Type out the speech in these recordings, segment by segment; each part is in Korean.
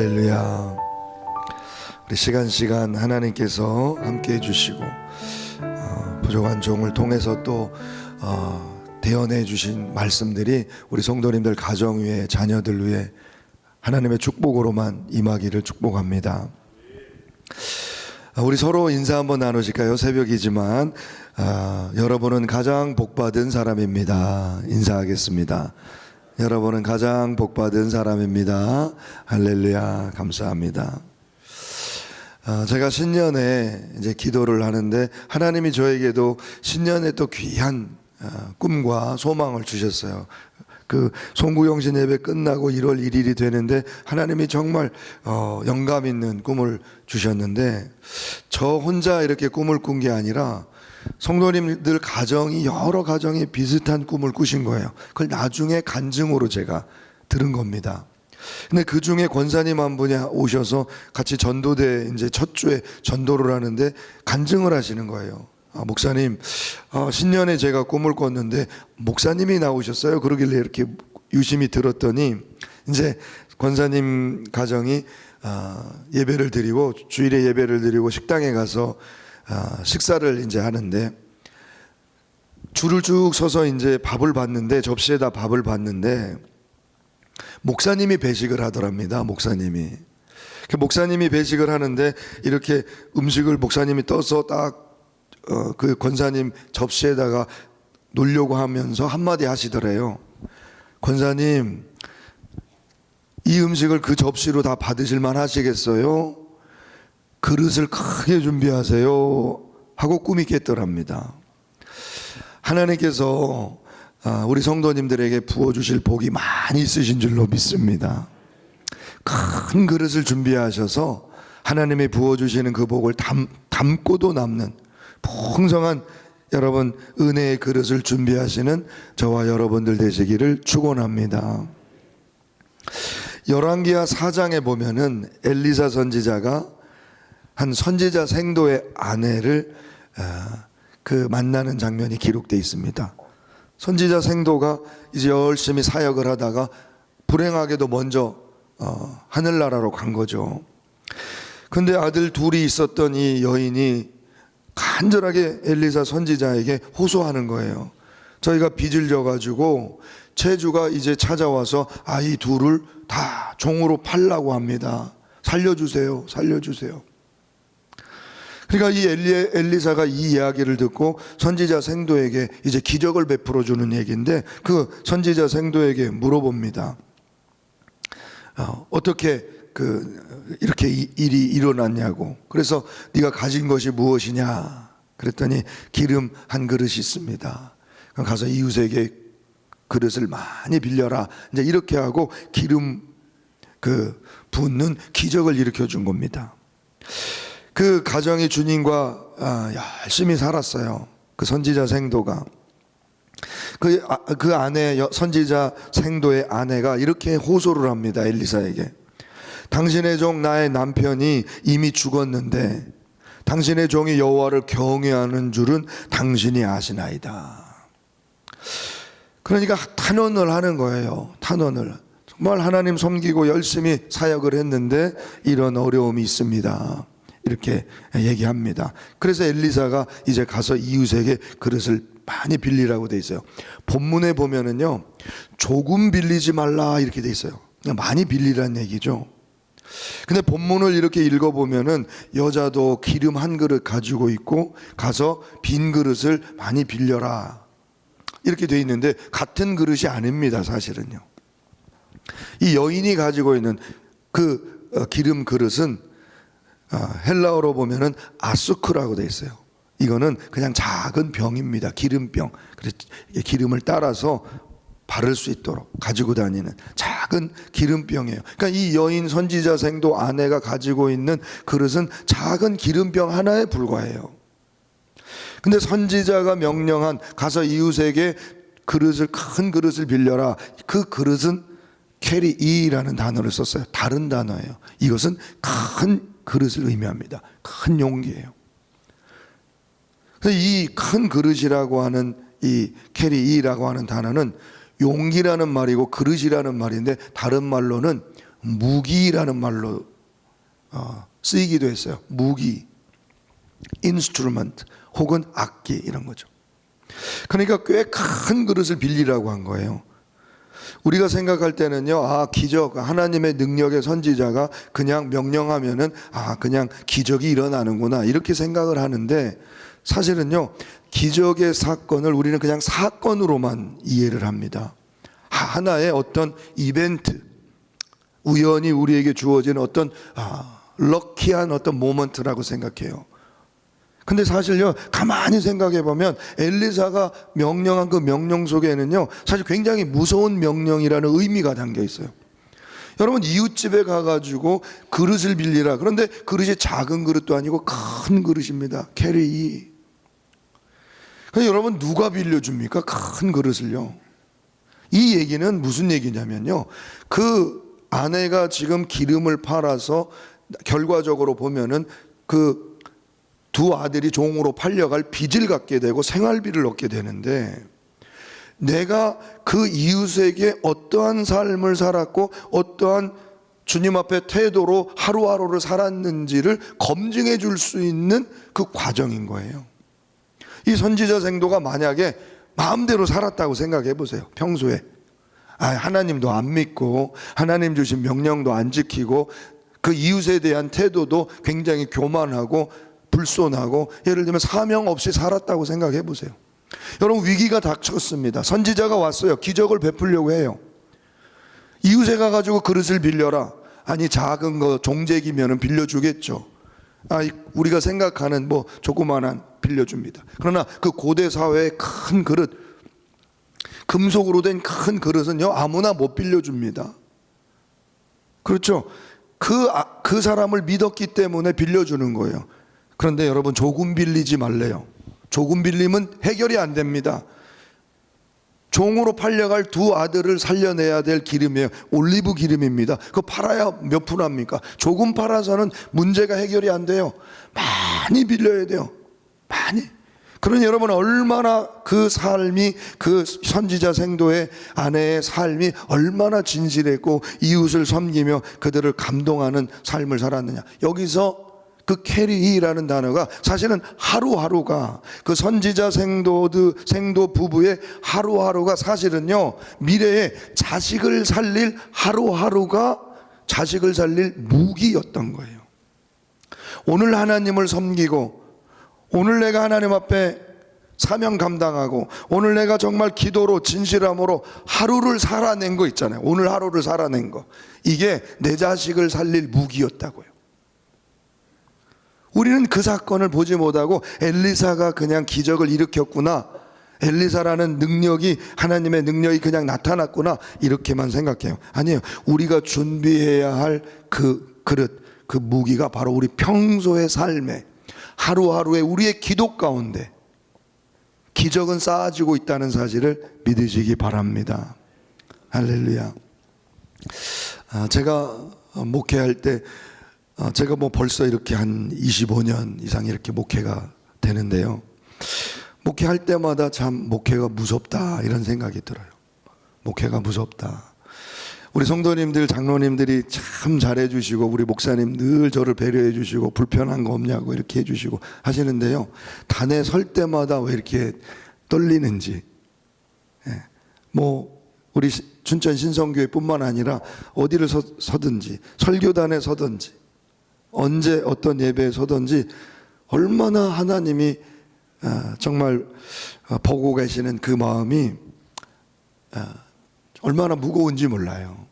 할렐루야. 우리 시간 하나님께서 함께 해주시고 부족한 종을 통해서 또 대언해 주신 말씀들이 우리 성도님들 가정 위에 자녀들 위에 하나님의 축복으로만 임하기를 축복합니다. 우리 서로 인사 한번 나누실까요? 새벽이지만 여러분은 가장 복받은 사람입니다. 인사하겠습니다. 여러분은 가장 복받은 사람입니다. 할렐루야. 감사합니다. 제가 신년에 이제 기도를 하는데 하나님이 저에게도 신년에 또 귀한 꿈과 소망을 주셨어요. 그 송구영신 예배 끝나고 1월 1일이 되는데 하나님이 정말 영감 있는 꿈을 주셨는데 저 혼자 이렇게 꿈을 꾼 게 아니라 성도님들 가정이 여러 가정이 비슷한 꿈을 꾸신 거예요. 그걸 나중에 간증으로 제가 들은 겁니다. 근데 그 중에 권사님 한 분이 오셔서 같이 전도대 이제 첫 주에 전도를 하는데 간증을 하시는 거예요. 목사님, 신년에 제가 꿈을 꿨는데 목사님이 나오셨어요. 그러길래 이렇게 유심히 들었더니 이제 권사님 가정이 예배를 드리고 주일에 예배를 드리고 식당에 가서 식사를 이제 하는데 줄을 쭉 서서 이제 밥을 받는데 접시에다 밥을 받는데 목사님이 배식을 하더랍니다. 목사님이 배식을 하는데 이렇게 음식을 목사님이 떠서 딱 그 권사님 접시에다가 놓으려고 하면서 한마디 하시더래요. 권사님, 이 음식을 그 접시로 다 받으실 만 하시겠어요? 그릇을 크게 준비하세요 하고 꿈이 깼더랍니다. 하나님께서 우리 성도님들에게 부어주실 복이 많이 있으신 줄로 믿습니다. 큰 그릇을 준비하셔서 하나님이 부어주시는 그 복을 담고도 남는 풍성한 여러분 은혜의 그릇을 준비하시는 저와 여러분들 되시기를 축원합니다. 열왕기하 4장에 보면은 엘리사 선지자가 한 선지자 생도의 아내를 만나는 장면이 기록되어 있습니다. 선지자 생도가 이제 열심히 사역을 하다가 불행하게도 먼저 하늘나라로 간 거죠. 근데 아들 둘이 있었던 이 여인이 간절하게 엘리사 선지자에게 호소하는 거예요. 저희가 빚을 져가지고 채주가 이제 찾아와서 아이 둘을 다 종으로 팔라고 합니다. 살려주세요. 살려주세요. 그러니까 이 엘리사가 이 이야기를 듣고 선지자 생도에게 이제 기적을 베풀어 주는 얘기인데 그 선지자 생도에게 물어봅니다. 어떻게 이렇게 일이 일어났냐고. 그래서 네가 가진 것이 무엇이냐 그랬더니 기름 한 그릇이 있습니다. 그럼 가서 이웃에게 그릇을 많이 빌려라. 이제 이렇게 하고 기름 붓는 기적을 일으켜 준 겁니다. 그 가정의 주님과 열심히 살았어요. 그 선지자 생도가. 그 아내, 선지자 생도의 아내가 이렇게 호소를 합니다. 엘리사에게. 당신의 종 나의 남편이 이미 죽었는데 당신의 종이 여호와를 경외하는 줄은 당신이 아시나이다. 그러니까 탄원을 하는 거예요. 탄원을. 정말 하나님 섬기고 열심히 사역을 했는데 이런 어려움이 있습니다. 이렇게 얘기합니다. 그래서 엘리사가 이제 가서 이웃에게 그릇을 많이 빌리라고 돼 있어요. 본문에 보면은요, 조금 빌리지 말라 이렇게 돼 있어요. 그냥 많이 빌리라는 얘기죠. 근데 본문을 이렇게 읽어보면은 여자도 기름 한 그릇 가지고 있고 가서 빈 그릇을 많이 빌려라 이렇게 돼 있는데 같은 그릇이 아닙니다. 사실은요. 이 여인이 가지고 있는 그 기름 그릇은 헬라어로 보면은 아수크라고 돼 있어요. 이거는 그냥 작은 병입니다. 기름병. 그래서 기름을 따라서 바를 수 있도록 가지고 다니는 작은 기름병이에요. 그러니까 이 여인 선지자 생도 아내가 가지고 있는 그릇은 작은 기름병 하나에 불과해요. 근데 선지자가 명령한 가서 이웃에게 큰 그릇을 빌려라. 그 그릇은 캐리이라는 단어를 썼어요. 다른 단어예요. 이것은 큰 그릇을 의미합니다. 큰 용기예요. 이 큰 그릇이라고 하는 이 캐리이라고 하는 단어는 용기라는 말이고 그릇이라는 말인데 다른 말로는 무기라는 말로 쓰이기도 했어요. 무기, instrument 혹은 악기 이런 거죠. 그러니까 꽤 큰 그릇을 빌리라고 한 거예요. 우리가 생각할 때는요, 기적, 하나님의 능력의 선지자가 그냥 명령하면은 그냥 기적이 일어나는구나 이렇게 생각을 하는데, 사실은요, 기적의 사건을 우리는 그냥 사건으로만 이해를 합니다. 하나의 어떤 이벤트, 우연히 우리에게 주어진 어떤 럭키한 어떤 모먼트라고 생각해요. 근데 사실요, 가만히 생각해 보면 엘리사가 명령한 그 명령 속에는요, 사실 굉장히 무서운 명령이라는 의미가 담겨 있어요. 여러분, 이웃집에 가가지고 그릇을 빌리라. 그런데 그릇이 작은 그릇도 아니고 큰 그릇입니다. 캐리. 그래서 여러분, 누가 빌려줍니까? 큰 그릇을요. 이 얘기는 무슨 얘기냐면요, 그 아내가 지금 기름을 팔아서 결과적으로 보면은 그 두 아들이 종으로 팔려갈 빚을 갖게 되고 생활비를 얻게 되는데, 내가 그 이웃에게 어떠한 삶을 살았고 어떠한 주님 앞에 태도로 하루하루를 살았는지를 검증해 줄 수 있는 그 과정인 거예요. 이 선지자 생도가 만약에 마음대로 살았다고 생각해 보세요. 평소에 하나님도 안 믿고 하나님 주신 명령도 안 지키고 그 이웃에 대한 태도도 굉장히 교만하고 불손하고, 예를 들면 사명 없이 살았다고 생각해 보세요. 여러분, 위기가 닥쳤습니다. 선지자가 왔어요. 기적을 베풀려고 해요. 이웃에 가가지고 그릇을 빌려라. 아니, 작은 거 종재기면은 빌려주겠죠. 우리가 생각하는 뭐 조그만한 빌려줍니다. 그러나 그 고대 사회의 큰 그릇, 금속으로 된 큰 그릇은요, 아무나 못 빌려줍니다. 그렇죠? 그 사람을 믿었기 때문에 빌려주는 거예요. 그런데 여러분, 조금 빌리지 말래요. 조금 빌리면 해결이 안 됩니다. 종으로 팔려갈 두 아들을 살려내야 될 기름이에요. 올리브 기름입니다. 그거 팔아야 몇 푼 합니까? 조금 팔아서는 문제가 해결이 안 돼요. 많이 빌려야 돼요. 많이. 그러니 여러분, 얼마나 그 삶이, 그 선지자 생도의 아내의 삶이 얼마나 진실했고 이웃을 섬기며 그들을 감동하는 삶을 살았느냐. 여기서 그 캐리라는 단어가 사실은 하루하루가, 그 선지자 생도 부부의 하루하루가 사실은요, 미래에 자식을 살릴 하루하루가 자식을 살릴 무기였던 거예요. 오늘 하나님을 섬기고, 오늘 내가 하나님 앞에 사명 감당하고, 오늘 내가 정말 기도로 진실함으로 하루를 살아낸 거 있잖아요. 오늘 하루를 살아낸 거, 이게 내 자식을 살릴 무기였다고요. 우리는 그 사건을 보지 못하고 엘리사가 그냥 기적을 일으켰구나, 엘리사라는 능력이, 하나님의 능력이 그냥 나타났구나, 이렇게만 생각해요. 아니에요. 우리가 준비해야 할 그 그릇, 그 무기가 바로 우리 평소의 삶에, 하루하루의 우리의 기도 가운데 기적은 쌓아지고 있다는 사실을 믿으시기 바랍니다. 할렐루야. 제가 목회할 때, 제가 뭐 벌써 이렇게 한 25년 이상 이렇게 목회가 되는데요, 목회할 때마다 참 목회가 무섭다 이런 생각이 들어요. 목회가 무섭다. 우리 성도님들, 장로님들이 참 잘해 주시고, 우리 목사님 늘 저를 배려해 주시고, 불편한 거 없냐고 이렇게 해 주시고 하시는데요, 단에 설 때마다 왜 이렇게 떨리는지, 뭐 우리 춘천 신성교회 뿐만 아니라 어디를 서든지, 설교단에 서든지, 언제 어떤 예배에 서든지 얼마나 하나님이 정말 보고 계시는 그 마음이 얼마나 무거운지 몰라요.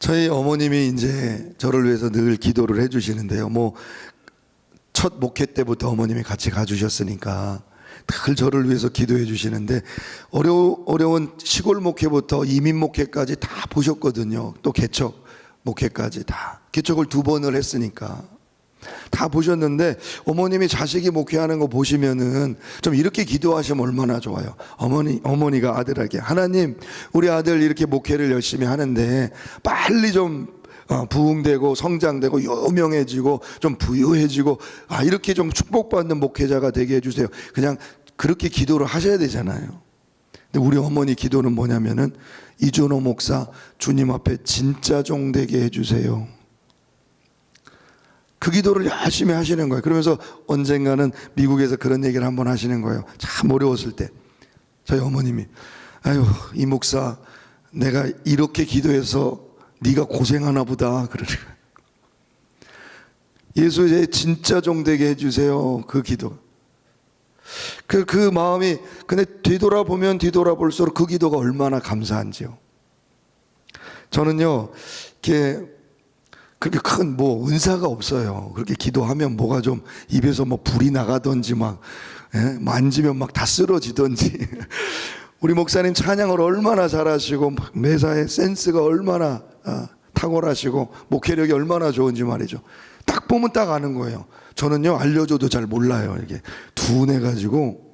저희 어머님이 이제 저를 위해서 늘 기도를 해주시는데요, 뭐 첫 목회 때부터 어머님이 같이 가주셨으니까 늘 저를 위해서 기도해 주시는데, 어려운 시골 목회부터 이민 목회까지 다 보셨거든요. 또 개척 목회까지 다, 개척을 2번을 했으니까 다 보셨는데, 어머님이 자식이 목회하는 거 보시면은 좀 이렇게 기도하시면 얼마나 좋아요. 어머니가 아들에게, 하나님, 우리 아들 이렇게 목회를 열심히 하는데 빨리 좀 부흥되고 성장되고 유명해지고 좀 부유해지고, 이렇게 좀 축복받는 목회자가 되게 해주세요. 그냥 그렇게 기도를 하셔야 되잖아요. 근데 우리 어머니 기도는 뭐냐면은 이준호 목사 주님 앞에 진짜 종 되게 해주세요. 그 기도를 열심히 하시는 거예요. 그러면서 언젠가는 미국에서 그런 얘기를 한번 하시는 거예요. 참 어려웠을 때 저희 어머님이 아유 이 목사 내가 이렇게 기도해서 네가 고생하나 보다 그러는 거예요. 예수의 진짜 종 되게 해주세요. 그 기도. 그 마음이 근데 뒤돌아보면 뒤돌아볼수록 그 기도가 얼마나 감사한지요. 저는요 이렇게 그렇게 큰 뭐 은사가 없어요. 그렇게 기도하면 뭐가 좀 입에서 뭐 불이 나가든지 막 만지면 막 다 쓰러지든지 우리 목사님 찬양을 얼마나 잘하시고 매사에 센스가 얼마나 탁월하시고 목회력이 얼마나 좋은지 말이죠. 딱 보면 딱 아는 거예요. 저는요 알려줘도 잘 몰라요. 이게 둔해가지고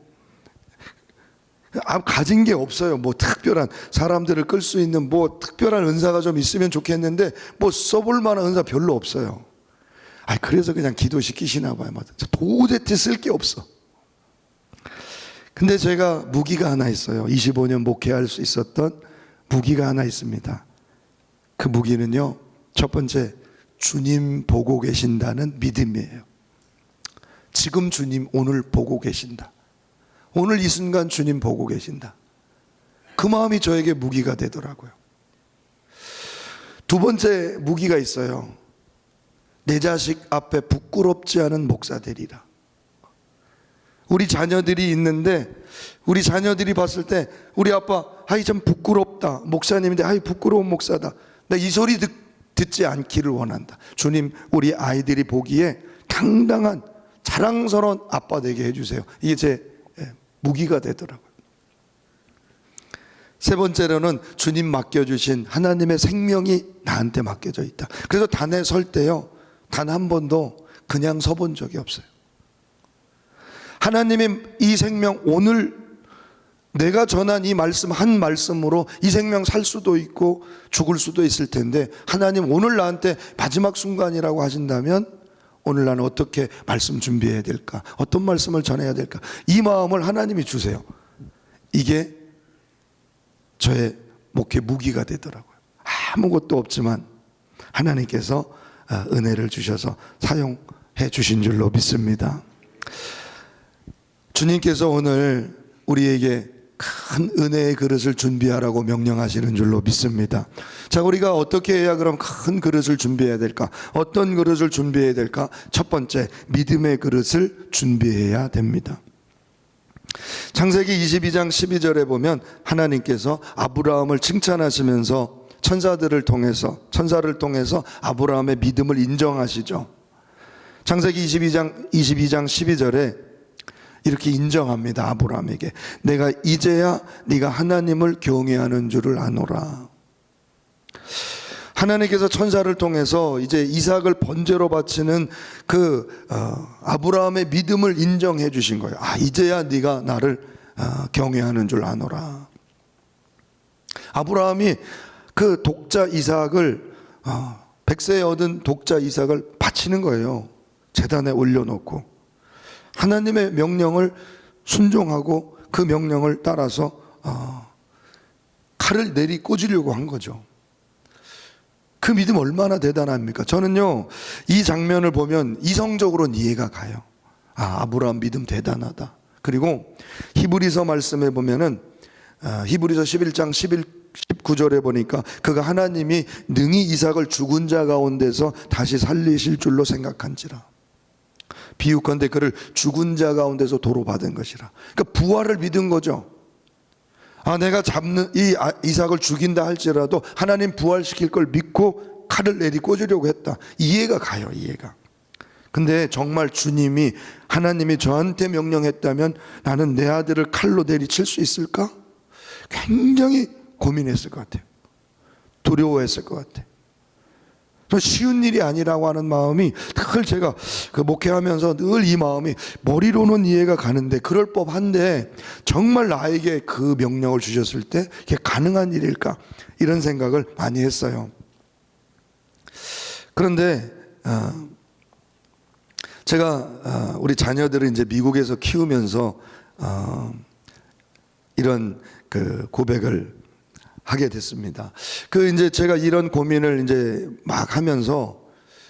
가진 게 없어요. 뭐 특별한 사람들을 끌 수 있는 뭐 특별한 은사가 좀 있으면 좋겠는데 뭐 써볼 만한 은사 별로 없어요. 그래서 그냥 기도시키시나 봐요. 도대체 쓸 게 없어. 근데 제가 무기가 하나 있어요. 25년 목회할 수 있었던 무기가 하나 있습니다. 그 무기는요 첫 번째 주님 보고 계신다는 믿음이에요. 지금 주님 오늘 보고 계신다. 오늘 이 순간 주님 보고 계신다. 그 마음이 저에게 무기가 되더라고요. 두 번째 무기가 있어요. 내 자식 앞에 부끄럽지 않은 목사 되리라. 우리 자녀들이 있는데 우리 자녀들이 봤을 때 우리 아빠 참 부끄럽다. 목사님인데 부끄러운 목사다. 나 이 소리 듣지 않기를 원한다. 주님 우리 아이들이 보기에 당당한 자랑스러운 아빠 되게 해주세요. 이게 제 무기가 되더라고요. 세 번째로는 주님 맡겨주신 하나님의 생명이 나한테 맡겨져 있다. 그래서 단에 설 때요 단 한 번도 그냥 서본 적이 없어요. 하나님의 이 생명 오늘 내가 전한 이 말씀 한 말씀으로 이 생명 살 수도 있고 죽을 수도 있을 텐데 하나님 오늘 나한테 마지막 순간이라고 하신다면 오늘 나는 어떻게 말씀 준비해야 될까? 어떤 말씀을 전해야 될까? 이 마음을 하나님이 주세요. 이게 저의 목회 무기가 되더라고요. 아무것도 없지만 하나님께서 은혜를 주셔서 사용해 주신 줄로 믿습니다. 주님께서 오늘 우리에게 큰 은혜의 그릇을 준비하라고 명령하시는 줄로 믿습니다. 자, 우리가 어떻게 해야 그럼 큰 그릇을 준비해야 될까? 어떤 그릇을 준비해야 될까? 첫 번째, 믿음의 그릇을 준비해야 됩니다. 창세기 22장 12절에 보면 하나님께서 아브라함을 칭찬하시면서 천사를 통해서 아브라함의 믿음을 인정하시죠. 창세기 22장 12절에 이렇게 인정합니다. 아브라함에게 내가 이제야 네가 하나님을 경외하는 줄을 아노라. 하나님께서 천사를 통해서 이제 이삭을 번제로 바치는 아브라함의 믿음을 인정해 주신 거예요. 이제야 네가 나를 경외하는 줄 아노라. 아브라함이 그 독자 이삭을 100세에 얻은 독자 이삭을 바치는 거예요. 제단에 올려놓고 하나님의 명령을 순종하고 그 명령을 따라서 칼을 내리 꽂으려고 한 거죠. 그 믿음 얼마나 대단합니까? 저는요 이 장면을 보면 이성적으로는 이해가 가요. 아브라함 믿음 대단하다. 그리고 히브리서 말씀에 보면은 히브리서 11장 19절에 보니까 그가 하나님이 능히 이삭을 죽은 자 가운데서 다시 살리실 줄로 생각한지라. 비유컨대 그를 죽은 자 가운데서 도로 받은 것이라. 그러니까 부활을 믿은 거죠. 내가 잡는 이삭을 죽인다 할지라도 하나님 부활시킬 걸 믿고 칼을 내리 꽂으려고 했다. 이해가 가요. 이해가. 근데 정말 주님이 하나님이 저한테 명령했다면 나는 내 아들을 칼로 내리칠 수 있을까? 굉장히 고민했을 것 같아요. 두려워했을 것 같아요. 쉬운 일이 아니라고 하는 마음이 늘 제가 목회하면서 늘 이 마음이 머리로는 이해가 가는데 그럴 법한데 정말 나에게 그 명령을 주셨을 때 이게 가능한 일일까? 이런 생각을 많이 했어요. 그런데 제가 우리 자녀들을 이제 미국에서 키우면서 이런 그 고백을 하게 됐습니다. 그 이제 제가 이런 고민을 이제 막 하면서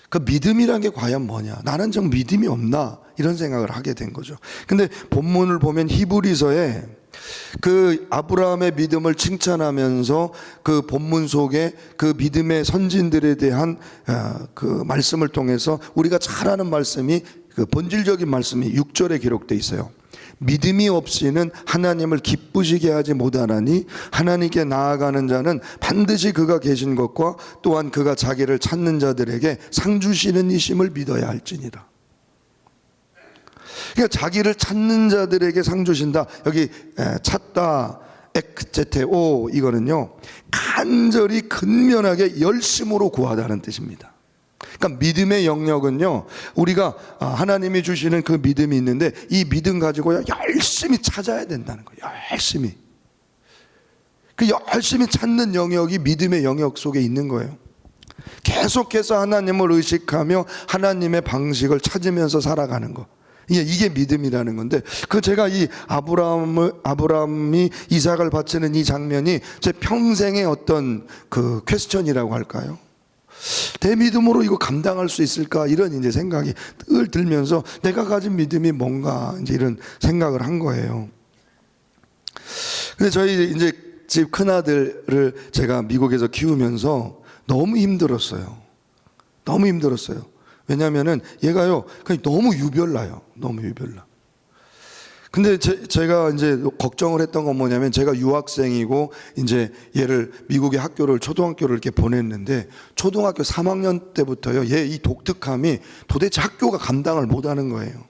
그 믿음이란 게 과연 뭐냐? 나는 좀 믿음이 없나? 이런 생각을 하게 된 거죠. 근데 본문을 보면 히브리서에 그 아브라함의 믿음을 칭찬하면서 그 본문 속에 그 믿음의 선진들에 대한 그 말씀을 통해서 우리가 잘 아는 말씀이 그 본질적인 말씀이 6절에 기록되어 있어요. 믿음이 없이는 하나님을 기쁘시게 하지 못하나니 하나님께 나아가는 자는 반드시 그가 계신 것과 또한 그가 자기를 찾는 자들에게 상 주시는 이심을 믿어야 할지니라. 그러니까 자기를 찾는 자들에게 상 주신다. 여기 찾다 엑제테오 이거는요 간절히 근면하게 열심으로 구하다는 뜻입니다. 그러니까 믿음의 영역은요 우리가 하나님이 주시는 그 믿음이 있는데 이 믿음 가지고 열심히 찾아야 된다는 거예요. 열심히 그 열심히 찾는 영역이 믿음의 영역 속에 있는 거예요. 계속해서 하나님을 의식하며 하나님의 방식을 찾으면서 살아가는 거, 이게 믿음이라는 건데, 그 제가 이 아브라함이 이삭을 바치는 이 장면이 제 평생의 어떤 그 퀘스천이라고 할까요? 대믿음으로 이거 감당할 수 있을까? 이런 이제 생각이 늘 들면서 내가 가진 믿음이 뭔가 이제 이런 생각을 한 거예요. 근데 저희 이제 집 큰아들을 제가 미국에서 키우면서 너무 힘들었어요. 너무 힘들었어요. 왜냐면은 얘가요, 그냥 너무 유별나요. 너무 유별나. 근데 제가 이제 걱정을 했던 건 뭐냐면, 제가 유학생이고 이제 얘를 미국의 학교를 초등학교를 이렇게 보냈는데 초등학교 3학년 때부터요 얘 이 독특함이 도대체 학교가 감당을 못하는 거예요.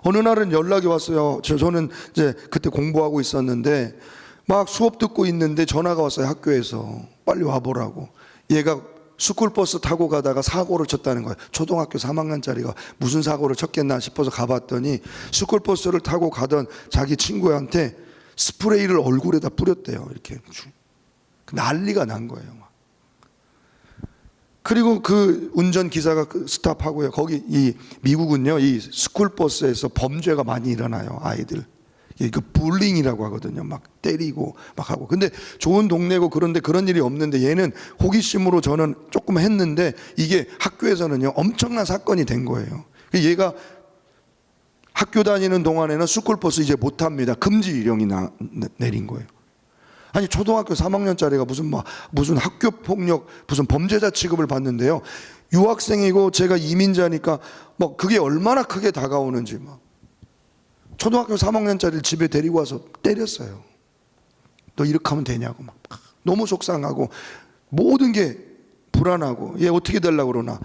어느 날은 연락이 왔어요. 저는 이제 그때 공부하고 있었는데 막 수업 듣고 있는데 전화가 왔어요. 학교에서 빨리 와보라고. 얘가 스쿨버스 타고 가다가 사고를 쳤다는 거예요. 초등학교 3학년짜리가 무슨 사고를 쳤겠나 싶어서 가봤더니 스쿨버스를 타고 가던 자기 친구한테 스프레이를 얼굴에다 뿌렸대요. 이렇게 난리가 난 거예요. 그리고 그 운전기사가 스탑하고요. 거기 이 미국은요 이 스쿨버스에서 범죄가 많이 일어나요. 아이들 그 불링이라고 하거든요. 막 때리고 막 하고. 근데 좋은 동네고 그런데 그런 일이 없는데 얘는 호기심으로 저는 조금 했는데 이게 학교에서는요 엄청난 사건이 된 거예요. 얘가 학교 다니는 동안에는 스쿨버스 이제 못 탑니다. 금지 유령이 내린 거예요. 아니 초등학교 3학년짜리가 무슨 학교 폭력 무슨 범죄자 취급을 받는데요. 유학생이고 제가 이민자니까 뭐 그게 얼마나 크게 다가오는지 막. 초등학교 3학년짜리를 집에 데리고 와서 때렸어요. 너 이렇게 하면 되냐고 막. 너무 속상하고 모든 게 불안하고 얘 어떻게 되려고 그러나.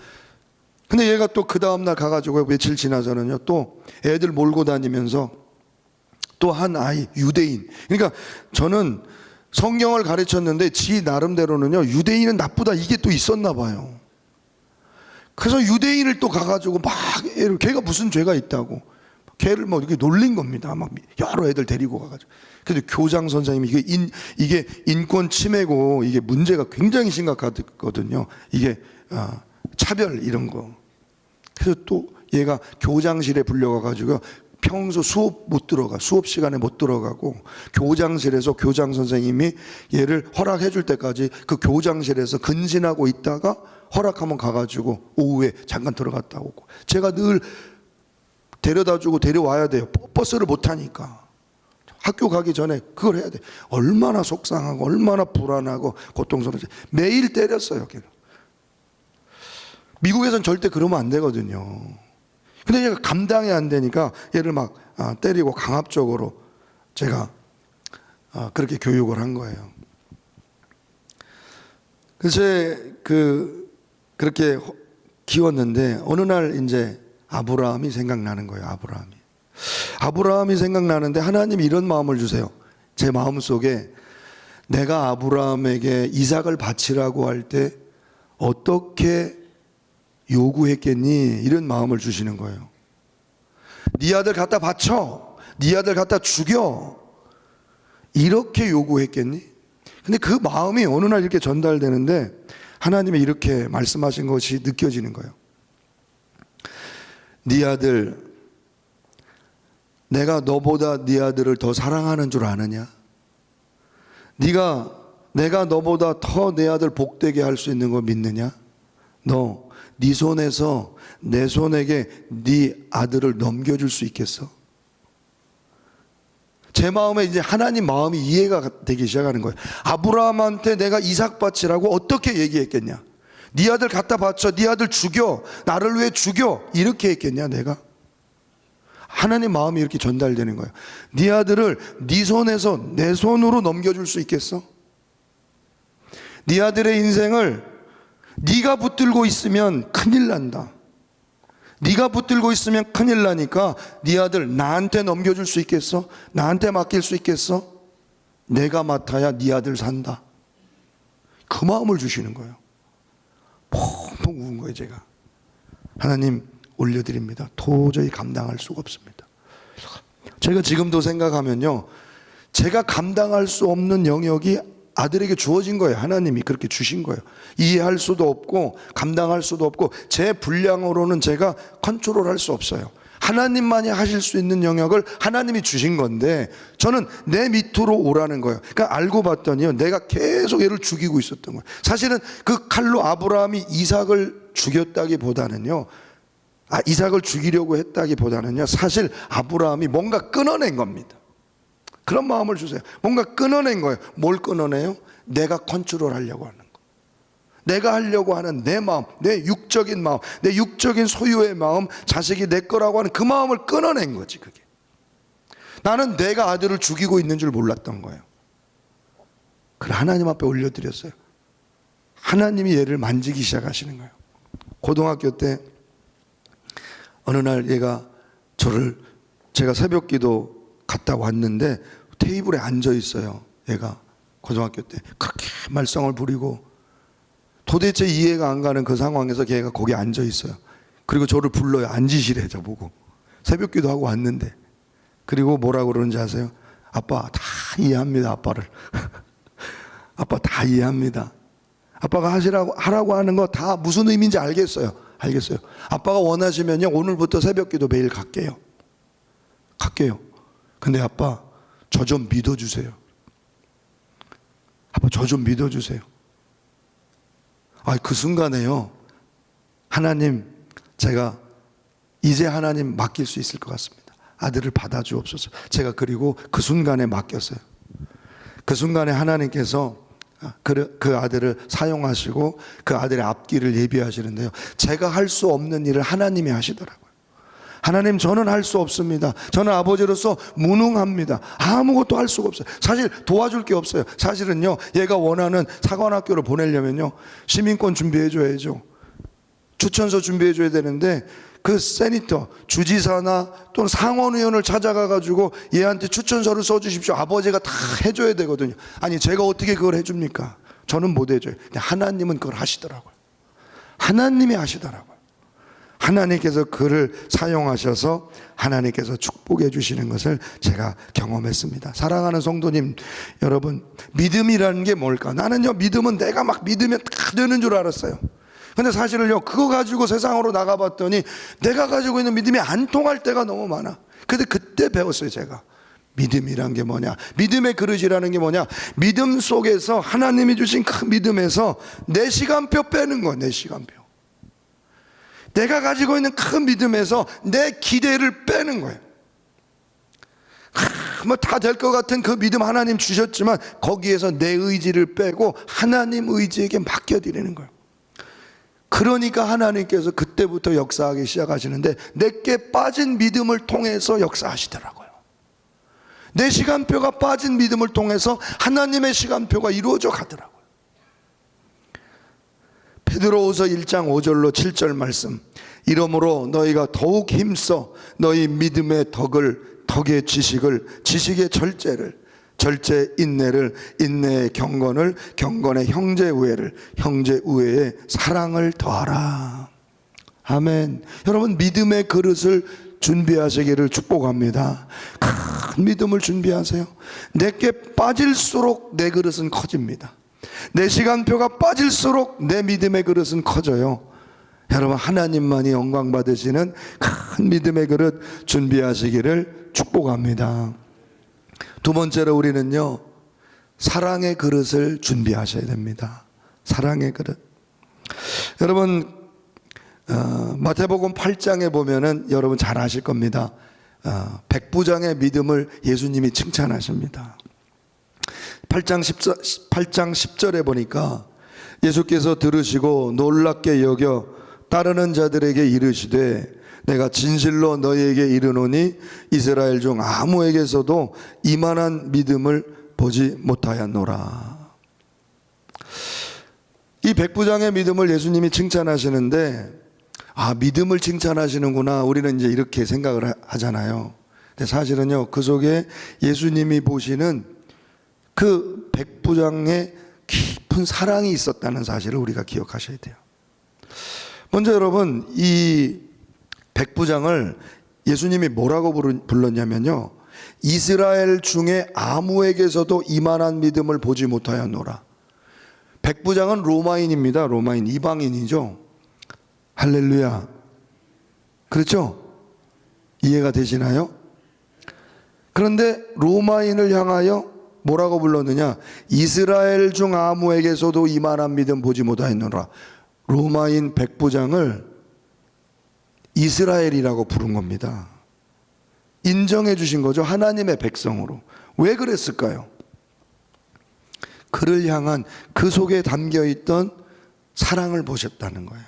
근데 얘가 또 그 다음날 가가지고 며칠 지나서는요 또 애들 몰고 다니면서 또 한 아이 유대인. 그러니까 저는 성경을 가르쳤는데 지 나름대로는요 유대인은 나쁘다 이게 또 있었나 봐요. 그래서 유대인을 또 가가지고 막 걔가 무슨 죄가 있다고 걔를 뭐 이렇게 놀린 겁니다. 막 여러 애들 데리고 가가지고. 그래도 교장 선생님이 이게 인권 침해고 이게 문제가 굉장히 심각하거든요. 이게 차별 이런 거. 그래서 또 얘가 교장실에 불려가가지고 평소 수업 시간에 못 들어가고 교장실에서 교장 선생님이 얘를 허락해 줄 때까지 그 교장실에서 근신하고 있다가 허락하면 가가지고 오후에 잠깐 들어갔다 오고. 제가 늘 데려다 주고 데려와야 돼요. 버스를 못 타니까. 학교 가기 전에 그걸 해야 돼. 얼마나 속상하고 얼마나 불안하고 고통스러운지. 매일 때렸어요. 걔를. 미국에서는 절대 그러면 안 되거든요. 근데 얘가 감당이 안 되니까 얘를 막 때리고 강압적으로 제가 그렇게 교육을 한 거예요. 그래서 그렇게 키웠는데 어느 날 이제 아브라함이 생각나는 거예요. 아브라함이 생각나는데 하나님이 이런 마음을 주세요. 제 마음속에 내가 아브라함에게 이삭을 바치라고 할 때 어떻게 요구했겠니? 이런 마음을 주시는 거예요. 네 아들 갖다 바쳐, 네 아들 갖다 죽여, 이렇게 요구했겠니? 근데 그 마음이 어느 날 이렇게 전달되는데 하나님이 이렇게 말씀하신 것이 느껴지는 거예요. 네 아들, 내가 너보다 네 아들을 더 사랑하는 줄 아느냐? 내가 너보다 더 내 아들 복되게 할 수 있는 거 믿느냐? 너 네 손에서 내 손에게 네 아들을 넘겨줄 수 있겠어? 제 마음에 이제 하나님 마음이 이해가 되기 시작하는 거예요. 아브라함한테 내가 이삭 바치라고 어떻게 얘기했겠냐? 네 아들 갖다 바쳐, 네 아들 죽여, 나를 왜 죽여? 이렇게 했겠냐 내가? 하나님 마음이 이렇게 전달되는 거예요. 네 아들을 네 손에서 내 손으로 넘겨줄 수 있겠어? 네 아들의 인생을 네가 붙들고 있으면 큰일 난다. 네가 붙들고 있으면 큰일 나니까 네 아들 나한테 넘겨줄 수 있겠어? 나한테 맡길 수 있겠어? 내가 맡아야 네 아들 산다. 그 마음을 주시는 거예요. 펑펑 우는 거예요. 제가 하나님 올려드립니다. 도저히 감당할 수가 없습니다. 제가 지금도 생각하면요, 제가 감당할 수 없는 영역이 아들에게 주어진 거예요. 하나님이 그렇게 주신 거예요. 이해할 수도 없고 감당할 수도 없고 제 분량으로는 제가 컨트롤할 수 없어요. 하나님만이 하실 수 있는 영역을 하나님이 주신 건데 저는 내 밑으로 오라는 거예요. 그러니까 알고 봤더니요, 내가 계속 얘를 죽이고 있었던 거예요. 사실은 그 칼로 아브라함이 이삭을 죽였다기보다는요, 이삭을 죽이려고 했다기보다는요, 사실 아브라함이 뭔가 끊어낸 겁니다. 그런 마음을 주세요. 뭔가 끊어낸 거예요. 뭘 끊어내요? 내가 컨트롤 하려고 하는 거. 내가 하려고 하는 내 마음, 내 육적인 마음, 내 육적인 소유의 마음, 자식이 내 거라고 하는 그 마음을 끊어낸 거지 그게. 나는 내가 아들을 죽이고 있는 줄 몰랐던 거예요. 그래 하나님 앞에 올려드렸어요. 하나님이 얘를 만지기 시작하시는 거예요. 고등학교 때 어느 날 얘가 제가 새벽기도 갔다 왔는데 테이블에 앉아 있어요. 얘가 고등학교 때 그렇게 말썽을 부리고 도대체 이해가 안 가는 그 상황에서 걔가 거기 앉아 있어요. 그리고 저를 불러요. 앉으시래 저보고. 새벽기도 하고 왔는데. 그리고 뭐라고 그러는지 아세요? 아빠 다 이해합니다. 아빠를. 아빠 다 이해합니다. 아빠가 하라고 하는 거 다 무슨 의미인지 알겠어요. 아빠가 원하시면요, 오늘부터 새벽기도 매일 갈게요. 근데 아빠 저 좀 믿어주세요. 아빠 저 좀 믿어주세요. 그 순간에요, 하나님, 제가 이제 하나님 맡길 수 있을 것 같습니다. 아들을 받아주옵소서. 제가 그리고 그 순간에 맡겼어요. 그 순간에 하나님께서 그 아들을 사용하시고 그 아들의 앞길을 예비하시는데요, 제가 할 수 없는 일을 하나님이 하시더라고요. 하나님, 저는 할 수 없습니다. 저는 아버지로서 무능합니다. 아무것도 할 수가 없어요. 사실 도와줄 게 없어요. 사실은요, 얘가 원하는 사관학교를 보내려면요, 시민권 준비해 줘야죠. 추천서 준비해 줘야 되는데 그 세니터, 주지사나 또는 상원의원을 찾아가 가지고 얘한테 추천서를 써주십시오. 아버지가 다 해줘야 되거든요. 아니 제가 어떻게 그걸 해줍니까? 저는 못 해줘요. 하나님은 그걸 하시더라고요. 하나님이 하시더라고요. 하나님께서 그를 사용하셔서 하나님께서 축복해 주시는 것을 제가 경험했습니다. 사랑하는 성도님 여러분, 믿음이라는 게 뭘까? 나는요, 믿음은 내가 막 믿으면 다 되는 줄 알았어요. 근데 사실은요, 그거 가지고 세상으로 나가봤더니 내가 가지고 있는 믿음이 안 통할 때가 너무 많아. 근데 그때 배웠어요. 제가 믿음이란 게 뭐냐, 믿음의 그릇이라는 게 뭐냐, 믿음 속에서 하나님이 주신 그 믿음에서 내 시간표 빼는 거야. 내 시간표. 내가 가지고 있는 큰 믿음에서 내 기대를 빼는 거예요. 뭐 다 될 것 같은 그 믿음 하나님 주셨지만 거기에서 내 의지를 빼고 하나님 의지에게 맡겨드리는 거예요. 그러니까 하나님께서 그때부터 역사하기 시작하시는데 내게 빠진 믿음을 통해서 역사하시더라고요. 내 시간표가 빠진 믿음을 통해서 하나님의 시간표가 이루어져 가더라고요. 베드로후서 1장 5절로 7절 말씀, 이러므로 너희가 더욱 힘써 너희 믿음의 덕의 지식을, 지식의 절제를, 절제 인내를, 인내의 경건을, 경건의 형제 우애를, 형제 우애의 사랑을 더하라. 아멘. 여러분, 믿음의 그릇을 준비하시기를 축복합니다. 큰 믿음을 준비하세요. 내게 빠질수록 내 그릇은 커집니다. 내 시간표가 빠질수록 내 믿음의 그릇은 커져요. 여러분, 하나님만이 영광 받으시는 큰 믿음의 그릇 준비하시기를 축복합니다. 두 번째로 우리는요, 사랑의 그릇을 준비하셔야 됩니다. 사랑의 그릇. 여러분, 마태복음 8장에 보면은 여러분 잘 아실 겁니다. 백부장의 믿음을 예수님이 칭찬하십니다. 8장 10절에 보니까 예수께서 들으시고 놀랍게 여겨 따르는 자들에게 이르시되 내가 진실로 너희에게 이르노니 이스라엘 중 아무에게서도 이만한 믿음을 보지 못하였노라. 이 백부장의 믿음을 예수님이 칭찬하시는데, 믿음을 칭찬하시는구나, 우리는 이제 이렇게 생각을 하잖아요. 근데 사실은요, 그 속에 예수님이 보시는 그 백부장의 깊은 사랑이 있었다는 사실을 우리가 기억하셔야 돼요. 먼저 여러분, 이 백부장을 예수님이 뭐라고 불렀냐면요, 이스라엘 중에 아무에게서도 이만한 믿음을 보지 못하였노라. 백부장은 로마인입니다. 로마인, 이방인이죠. 할렐루야. 그렇죠? 이해가 되시나요? 그런데 로마인을 향하여 뭐라고 불렀느냐? 이스라엘 중 아무에게서도 이만한 믿음 보지 못하였노라. 로마인 백부장을 이스라엘이라고 부른 겁니다. 인정해 주신 거죠. 하나님의 백성으로. 왜 그랬을까요? 그를 향한 그 속에 담겨 있던 사랑을 보셨다는 거예요.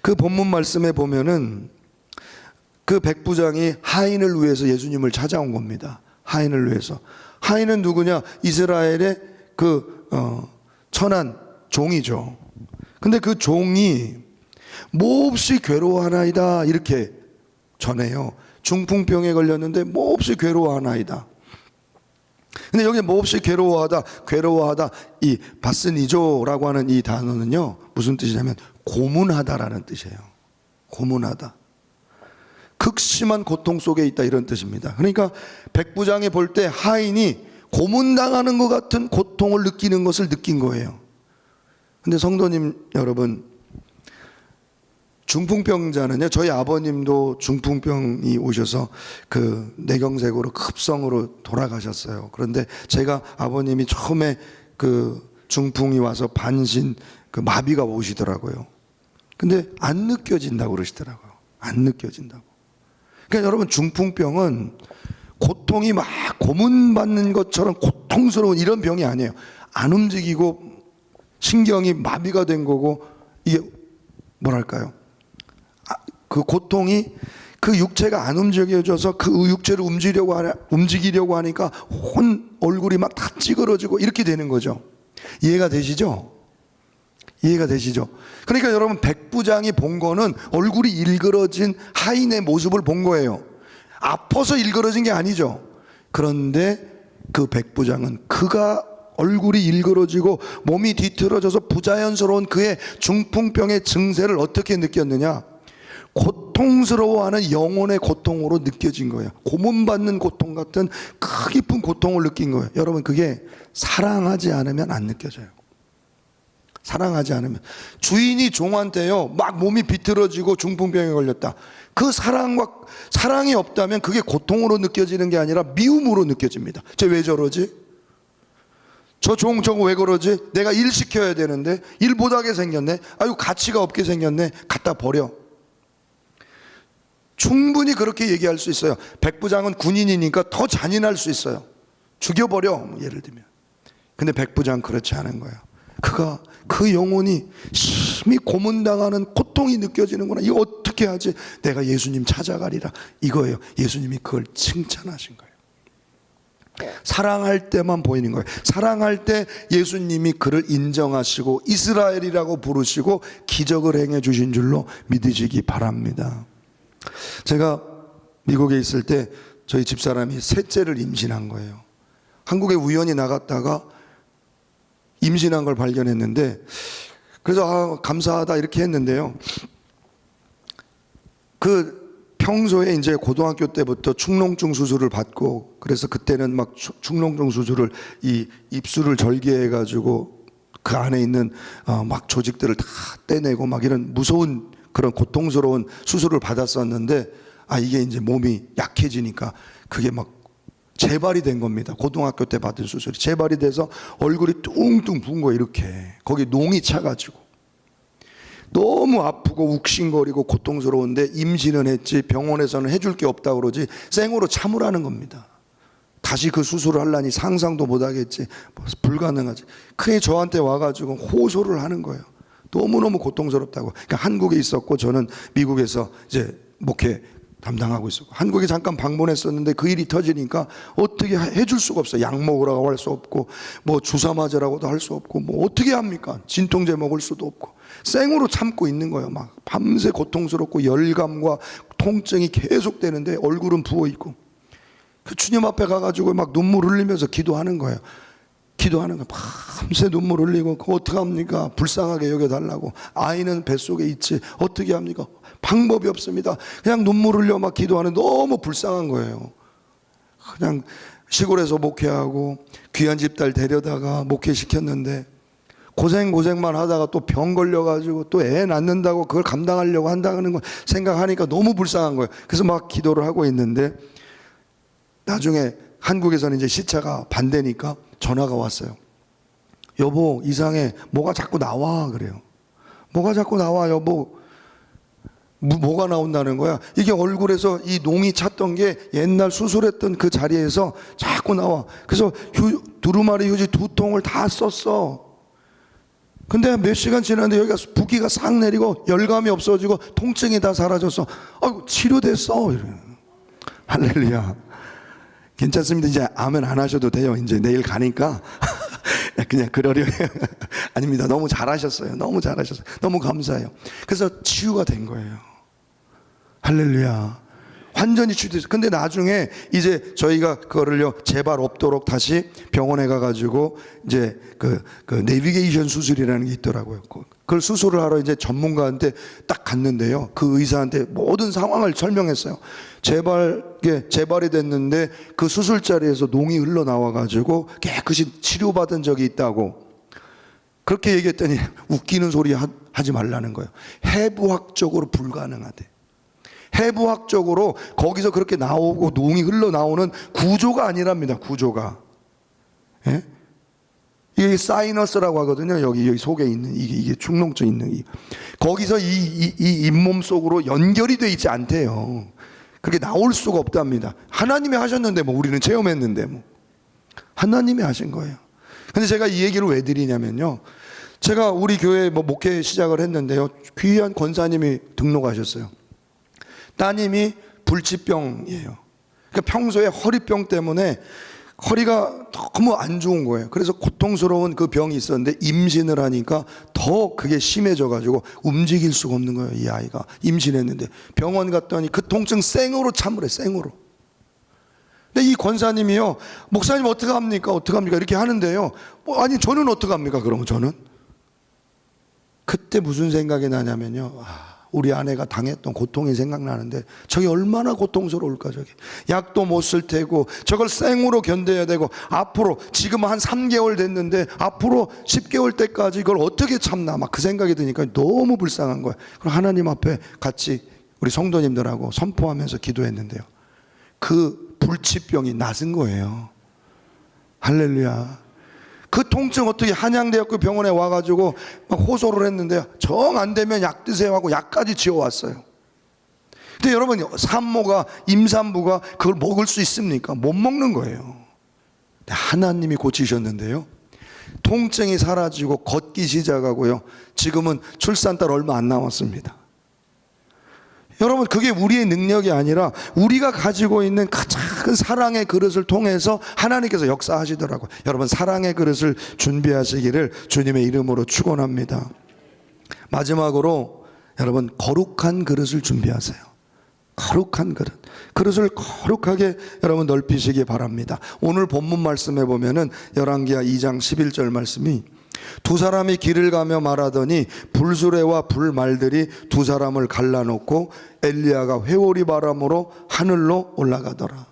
그 본문 말씀에 보면은 그 백부장이 하인을 위해서 예수님을 찾아온 겁니다. 하인을 위해서. 하인은 누구냐? 이스라엘의 그 천한 종이죠. 근데 그 종이 몹시 괴로워하나이다 이렇게 전해요. 중풍병에 걸렸는데 몹시 괴로워하나이다. 근데 여기 몹시 괴로워하다 이 바스니조라고 하는 이 단어는요, 무슨 뜻이냐면 고문하다라는 뜻이에요. 고문하다. 극심한 고통 속에 있다 이런 뜻입니다. 그러니까 백부장이 볼 때 하인이 고문당하는 것 같은 고통을 느끼는 것을 느낀 거예요. 근데 성도님 여러분, 중풍병자는요, 저희 아버님도 중풍병이 오셔서 그 뇌경색으로 급성으로 돌아가셨어요. 그런데 제가 아버님이 처음에 그 중풍이 와서 반신 그 마비가 오시더라고요. 근데 안 느껴진다고 그러시더라고요. 안 느껴진다고. 그러니까 여러분, 중풍병은 고통이 막 고문받는 것처럼 고통스러운 이런 병이 아니에요. 안 움직이고 신경이 마비가 된 거고, 이게 뭐랄까요? 그 고통이 그 육체가 안 움직여져서 그 육체를 움직이려고 하니까 온 얼굴이 막 다 찌그러지고 이렇게 되는 거죠. 이해가 되시죠? 이해가 되시죠? 그러니까 여러분, 백부장이 본 거는 얼굴이 일그러진 하인의 모습을 본 거예요. 아파서 일그러진 게 아니죠. 그런데 그 백부장은 그가 얼굴이 일그러지고 몸이 뒤틀어져서 부자연스러운 그의 중풍병의 증세를 어떻게 느꼈느냐? 고통스러워하는 영혼의 고통으로 느껴진 거예요. 고문받는 고통 같은 깊은 고통을 느낀 거예요. 여러분, 그게 사랑하지 않으면 안 느껴져요. 사랑하지 않으면. 주인이 종한테요, 막 몸이 비틀어지고 중풍병에 걸렸다. 그 사랑이 없다면 그게 고통으로 느껴지는 게 아니라 미움으로 느껴집니다. 쟤 왜 저러지? 저 종 저거 왜 그러지? 내가 일 시켜야 되는데 일 못하게 생겼네. 아유, 가치가 없게 생겼네. 갖다 버려. 충분히 그렇게 얘기할 수 있어요. 백부장은 군인이니까 더 잔인할 수 있어요. 죽여버려, 예를 들면. 근데 백부장 그렇지 않은 거예요. 그가 그 영혼이 심히 고문당하는 고통이 느껴지는구나. 이거 어떻게 하지? 내가 예수님 찾아가리라. 이거예요. 예수님이 그걸 칭찬하신 거예요. 사랑할 때만 보이는 거예요. 사랑할 때 예수님이 그를 인정하시고 이스라엘이라고 부르시고 기적을 행해 주신 줄로 믿으시기 바랍니다. 제가 미국에 있을 때 저희 집사람이 셋째를 임신한 거예요. 한국에 우연히 나갔다가 임신한 걸 발견했는데, 그래서 감사하다 이렇게 했는데요, 그 평소에 이제 고등학교 때부터 축농증 수술을 받고, 그래서 그때는 막 축농증 수술을 이 입술을 절개해 가지고 그 안에 있는 막 조직들을 다 떼내고 막 이런 무서운 그런 고통스러운 수술을 받았었는데, 이게 이제 몸이 약해지니까 그게 막 재발이 된 겁니다. 고등학교 때 받은 수술이 재발이 돼서 얼굴이 뚱뚱 부은 거예요. 이렇게 거기 농이 차가지고 너무 아프고 욱신거리고 고통스러운데 임신은 했지 병원에서는 해줄 게 없다고 그러지 생으로 참으라는 겁니다. 다시 그 수술을 하려니 상상도 못하겠지, 불가능하지. 그게 저한테 와가지고 호소를 하는 거예요. 너무너무 고통스럽다고. 그러니까 한국에 있었고 저는 미국에서 이제 목회 담당하고 있었고, 한국에 잠깐 방문했었는데 그 일이 터지니까 어떻게 해줄 수가 없어요. 약 먹으라고 할 수 없고 뭐 주사 맞으라고도 할 수 없고 뭐 어떻게 합니까? 진통제 먹을 수도 없고 생으로 참고 있는 거예요. 막 밤새 고통스럽고 열감과 통증이 계속되는데 얼굴은 부어있고, 그 주님 앞에 가가지고 막 눈물 흘리면서 기도하는 거예요. 기도하는 거예요. 밤새 눈물 흘리고 그거 어떡합니까? 불쌍하게 여겨달라고. 아이는 뱃속에 있지 어떻게 합니까? 방법이 없습니다. 그냥 눈물 흘려 막 기도하는, 너무 불쌍한 거예요. 그냥 시골에서 목회하고 귀한 집딸 데려다가 목회시켰는데 고생만 하다가 또 병 걸려가지고 또 애 낳는다고 그걸 감당하려고 한다는 걸 생각하니까 너무 불쌍한 거예요. 그래서 막 기도를 하고 있는데 나중에 한국에서는 이제 시차가 반대니까 전화가 왔어요. 여보, 이상해. 뭐가 자꾸 나와. 그래요. 뭐가 자꾸 나와, 여보. 뭐가 나온다는 거야? 이게 얼굴에서 이 농이 찼던 게 옛날 수술했던 그 자리에서 자꾸 나와. 그래서 두루마리 휴지 2통을 다 썼어. 근데 몇 시간 지났는데 여기가 붓기가 싹 내리고 열감이 없어지고 통증이 다 사라졌어. 아이고, 치료됐어. 이래. 할렐루야. 괜찮습니다. 이제 아멘 안 하셔도 돼요. 이제 내일 가니까 그냥 그러려. 아닙니다. 너무 잘하셨어요. 너무 잘하셨어요. 너무 감사해요. 그래서 치유가 된 거예요. 할렐루야. 완전히 치유됐어요. 근데 나중에 이제 저희가 그거를요 재발 없도록 다시 병원에 가가지고 이제 그 내비게이션 수술이라는 게 있더라고요. 그걸 수술을 하러 이제 전문가한테 딱 갔는데요. 그 의사한테 모든 상황을 설명했어요. 재발이 됐는데 그 수술 자리에서 농이 흘러나와가지고 깨끗이 치료받은 적이 있다고. 그렇게 얘기했더니 웃기는 소리 하지 말라는 거예요. 해부학적으로 불가능하대. 해부학적으로 거기서 그렇게 나오고 농이 흘러나오는 구조가 아니랍니다. 구조가. 예? 이게 사이너스라고 하거든요. 여기 속에 있는 이게 축농증 있는 거기서 이 잇몸 속으로 연결이 돼 있지 않대요. 그렇게 나올 수가 없답니다. 하나님이 하셨는데 뭐 우리는 체험했는데 뭐 하나님이 하신 거예요. 근데 제가 이 얘기를 왜 드리냐면요, 제가 우리 교회 뭐 목회 시작을 했는데요, 귀한 권사님이 등록하셨어요. 따님이 불치병이에요. 그러니까 평소에 허리병 때문에 허리가 너무 안 좋은 거예요. 그래서 고통스러운 그 병이 있었는데 임신을 하니까 더 그게 심해져 가지고 움직일 수가 없는 거예요. 이 아이가 임신했는데 병원 갔더니 그 통증 생으로 참으래. 생으로. 근데 이 권사님이요, 목사님 어떡합니까? 어떡합니까? 이렇게 하는데요, 아니 저는 어떡합니까? 그러면 저는 그때 무슨 생각이 나냐면요, 우리 아내가 당했던 고통이 생각나는데 저게 얼마나 고통스러울까. 저게 약도 못 쓸 테고 저걸 생으로 견뎌야 되고, 앞으로 지금 한 3개월 됐는데 앞으로 10개월 때까지 이걸 어떻게 참나, 막 그 생각이 드니까 너무 불쌍한 거예요. 그럼 하나님 앞에 같이 우리 성도님들하고 선포하면서 기도했는데요, 그 불치병이 낫은 거예요. 할렐루야. 그 통증 어떻게 한양대학교 병원에 와가지고 막 호소를 했는데 정 안 되면 약 드세요 하고 약까지 지어왔어요. 근데 여러분, 산모가, 임산부가 그걸 먹을 수 있습니까? 못 먹는 거예요. 하나님이 고치셨는데요, 통증이 사라지고 걷기 시작하고요, 지금은 출산달 얼마 안 남았습니다. 여러분, 그게 우리의 능력이 아니라 우리가 가지고 있는 가장 큰 사랑의 그릇을 통해서 하나님께서 역사하시더라고요. 여러분, 사랑의 그릇을 준비하시기를 주님의 이름으로 축원합니다. 마지막으로 여러분, 거룩한 그릇을 준비하세요. 거룩한 그릇을 거룩하게 여러분 넓히시기 바랍니다. 오늘 본문 말씀에 보면은 열왕기하 2장 11절 말씀이, 두 사람이 길을 가며 말하더니 불수레와 불말들이 두 사람을 갈라놓고 엘리야가 회오리 바람으로 하늘로 올라가더라.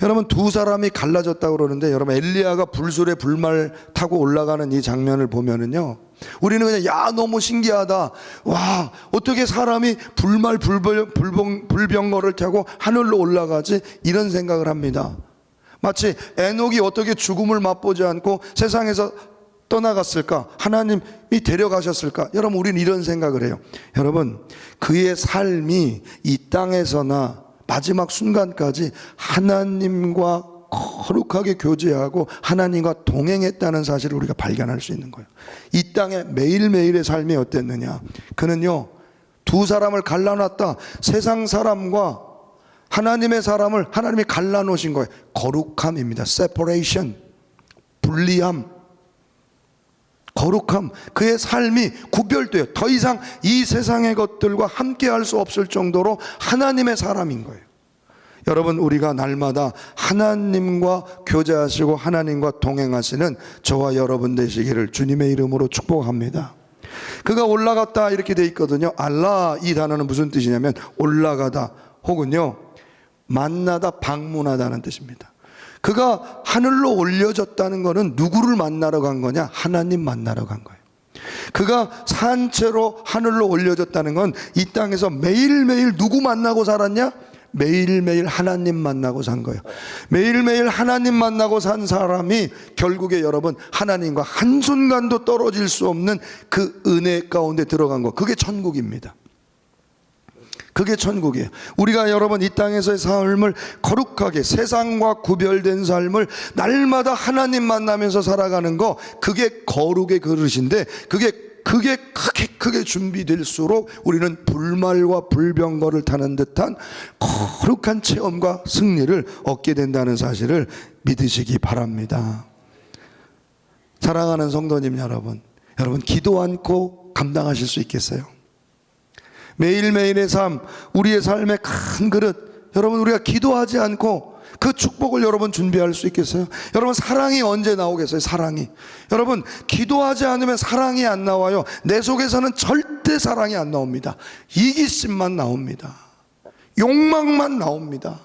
여러분, 두 사람이 갈라졌다고 그러는데, 여러분, 엘리야가 불수레 불말 타고 올라가는 이 장면을 보면은요, 우리는 그냥 야 너무 신기하다, 와 어떻게 사람이 불말 불병거를 타고 하늘로 올라가지, 이런 생각을 합니다. 마치 에녹이 어떻게 죽음을 맛보지 않고 세상에서 떠나갔을까? 하나님이 데려가셨을까? 여러분, 우리는 이런 생각을 해요. 여러분, 그의 삶이 이 땅에서나 마지막 순간까지 하나님과 거룩하게 교제하고 하나님과 동행했다는 사실을 우리가 발견할 수 있는 거예요. 이 땅에 매일매일의 삶이 어땠느냐? 그는요, 두 사람을 갈라놨다. 세상 사람과 하나님의 사람을 하나님이 갈라놓으신 거예요. 거룩함입니다. separation, 분리함, 거룩함. 그의 삶이 구별돼요. 더 이상 이 세상의 것들과 함께할 수 없을 정도로 하나님의 사람인 거예요. 여러분, 우리가 날마다 하나님과 교제하시고 하나님과 동행하시는 저와 여러분 되시기를 주님의 이름으로 축복합니다. 그가 올라갔다 이렇게 돼 있거든요. 알라, 이 단어는 무슨 뜻이냐면 올라가다 혹은요 만나다, 방문하다는 뜻입니다. 그가 하늘로 올려졌다는 것은 누구를 만나러 간 거냐? 하나님 만나러 간 거예요. 그가 산채로 하늘로 올려졌다는 건 이 땅에서 매일매일 누구 만나고 살았냐? 매일매일 하나님 만나고 산 거예요. 매일매일 하나님 만나고 산 사람이 결국에 여러분 하나님과 한순간도 떨어질 수 없는 그 은혜 가운데 들어간 거, 그게 천국입니다. 그게 천국이에요. 우리가 여러분 이 땅에서의 삶을 거룩하게 세상과 구별된 삶을 날마다 하나님 만나면서 살아가는 거, 그게 거룩의 그릇인데 그게 크게 준비될수록 우리는 불말과 불병거를 타는 듯한 거룩한 체험과 승리를 얻게 된다는 사실을 믿으시기 바랍니다. 사랑하는 성도님 여러분, 기도 않고 감당하실 수 있겠어요? 매일매일의 삶, 우리의 삶의 큰 그릇, 여러분 우리가 기도하지 않고 그 축복을 여러분 준비할 수 있겠어요? 여러분, 사랑이 언제 나오겠어요? 사랑이. 여러분, 기도하지 않으면 사랑이 안 나와요. 내 속에서는 절대 사랑이 안 나옵니다. 이기심만 나옵니다. 욕망만 나옵니다.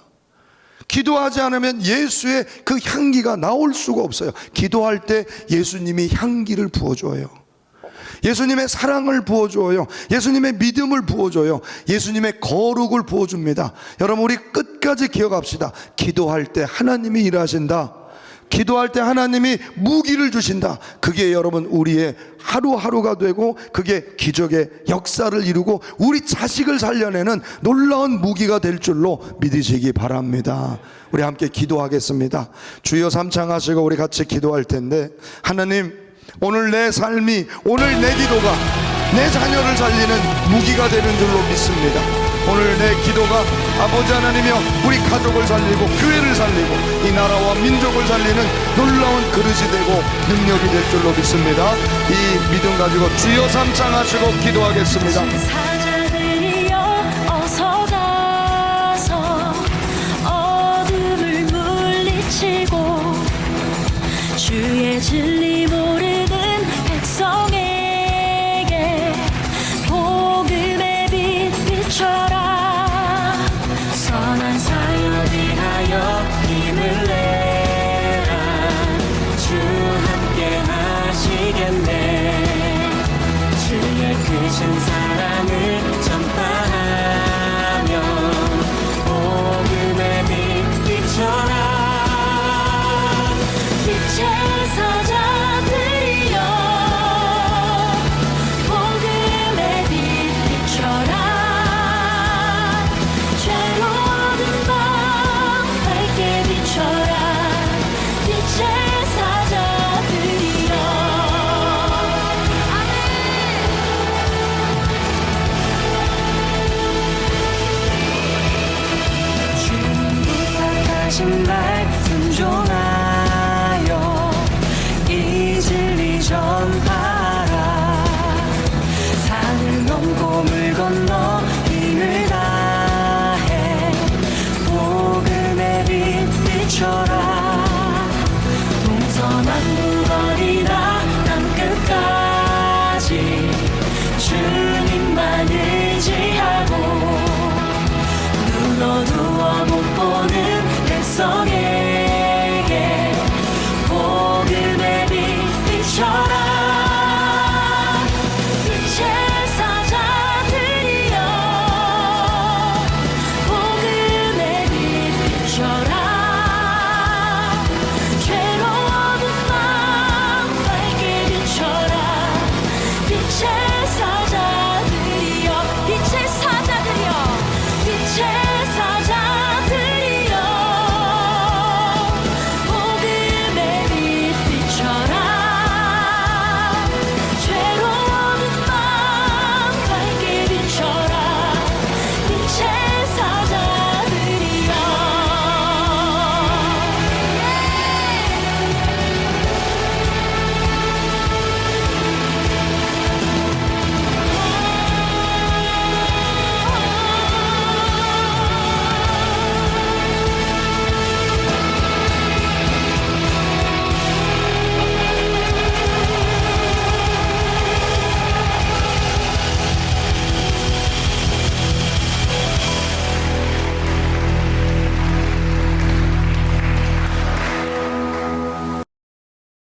기도하지 않으면 예수의 그 향기가 나올 수가 없어요. 기도할 때 예수님이 향기를 부어줘요. 예수님의 사랑을 부어줘요. 예수님의 믿음을 부어줘요. 예수님의 거룩을 부어줍니다. 여러분, 우리 끝까지 기억합시다. 기도할 때 하나님이 일하신다. 기도할 때 하나님이 무기를 주신다. 그게 여러분 우리의 하루하루가 되고 그게 기적의 역사를 이루고 우리 자식을 살려내는 놀라운 무기가 될 줄로 믿으시기 바랍니다. 우리 함께 기도하겠습니다. 주여 삼창하시고 우리 같이 기도할 텐데, 하나님, 오늘 내 삶이, 오늘 내 기도가 내 자녀를 살리는 무기가 되는 줄로 믿습니다. 오늘 내 기도가 아버지 하나님이여 우리 가족을 살리고 교회를 살리고 이 나라와 민족을 살리는 놀라운 그릇이 되고 능력이 될 줄로 믿습니다. 이 믿음 가지고 주여 삼창하시고 기도하겠습니다. 사자들이여 어서 가서 어둠을 물리치고 주의 진리 모르는 백성에게 복음의 빛 비춰라. 선한 사역 위하여 힘을 내라. 주 함께 하시겠네. 주의 크신 사랑